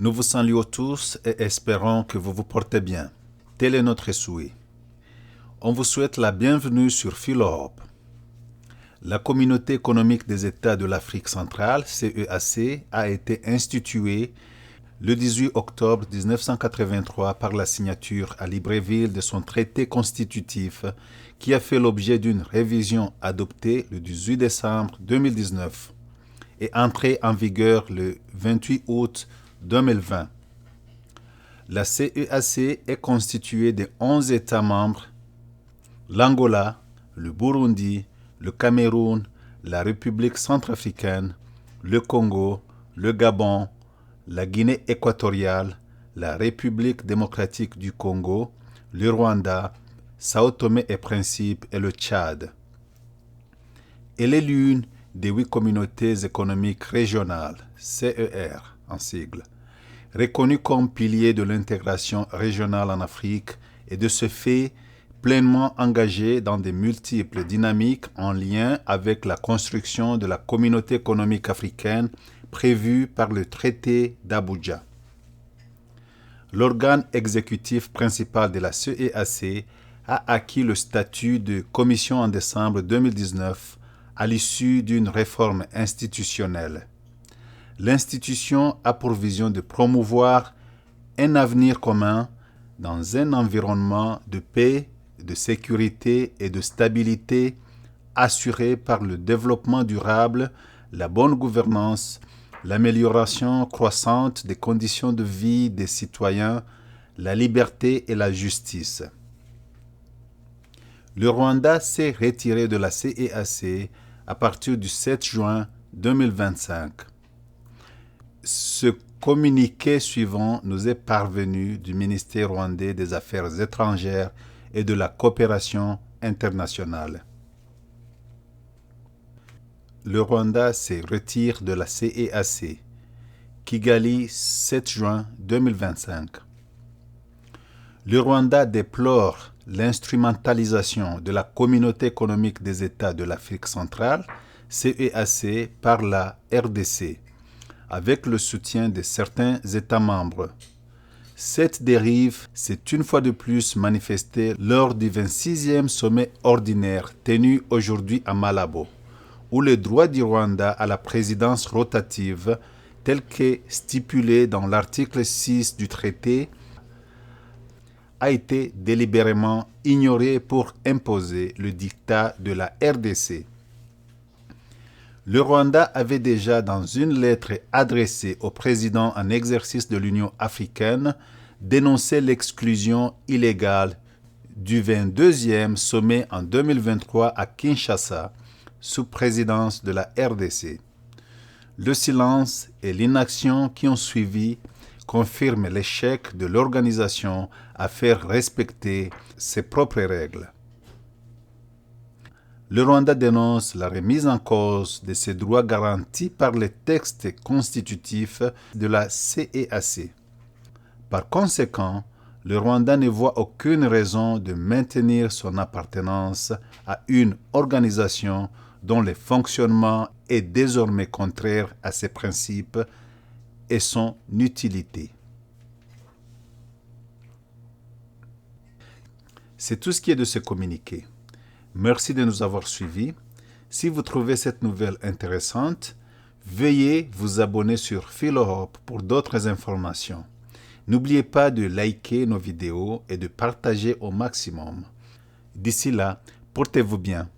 Nous vous saluons tous et espérons que vous vous portez bien. Tel est notre souhait. On vous souhaite la bienvenue sur Philo-Europe. La Communauté économique des États de l'Afrique centrale, CEAC, a été instituée le 18 octobre 1983 par la signature à Libreville de son traité constitutif qui a fait l'objet d'une révision adoptée le 18 décembre 2019 et entrée en vigueur le 28 août 2020. La CEAC est constituée de 11 États membres: l'Angola, le Burundi, le Cameroun, la République centrafricaine, le Congo, le Gabon, la Guinée équatoriale, la République démocratique du Congo, le Rwanda, Sao Tomé et Principe et le Tchad. Elle est l'une des 8 communautés économiques régionales, CER en sigle, reconnues comme piliers de l'intégration régionale en Afrique et de ce fait pleinement engagées dans de multiples dynamiques en lien avec la construction de la communauté économique africaine prévue par le traité d'Abuja. L'organe exécutif principal de la CEAC a acquis le statut de commission en décembre 2019 à l'issue d'une réforme institutionnelle. L'institution a pour vision de promouvoir un avenir commun dans un environnement de paix, de sécurité et de stabilité assuré par le développement durable, la bonne gouvernance, l'amélioration croissante des conditions de vie des citoyens, la liberté et la justice. Le Rwanda s'est retiré de la CEAC à partir du 7 juin 2025. Ce communiqué suivant nous est parvenu du ministère rwandais des Affaires étrangères et de la coopération internationale. Le Rwanda se retire de la CEAC. Kigali, 7 juin 2025. Le Rwanda déplore l'instrumentalisation de la Communauté économique des États de l'Afrique centrale, CEAC, par la RDC, avec le soutien de certains États membres. Cette dérive s'est une fois de plus manifestée lors du 26e sommet ordinaire tenu aujourd'hui à Malabo, où le droit du Rwanda à la présidence rotative, tel que stipulé dans l'article 6 du traité, a été délibérément ignoré pour imposer le diktat de la RDC. Le Rwanda avait déjà, dans une lettre adressée au président en exercice de l'Union africaine, dénoncé l'exclusion illégale du 22e sommet en 2023 à Kinshasa, sous présidence de la RDC. Le silence et l'inaction qui ont suivi confirment l'échec de l'organisation à faire respecter ses propres règles. Le Rwanda dénonce la remise en cause de ses droits garantis par les textes constitutifs de la CEAC. Par conséquent, le Rwanda ne voit aucune raison de maintenir son appartenance à une organisation dont le fonctionnement est désormais contraire à ses principes et son utilité. C'est tout ce qui est de ce communiqué. Merci de nous avoir suivis. Si vous trouvez cette nouvelle intéressante, veuillez vous abonner sur Philo-Europe pour d'autres informations. N'oubliez pas de liker nos vidéos et de partager au maximum. D'ici là, portez-vous bien.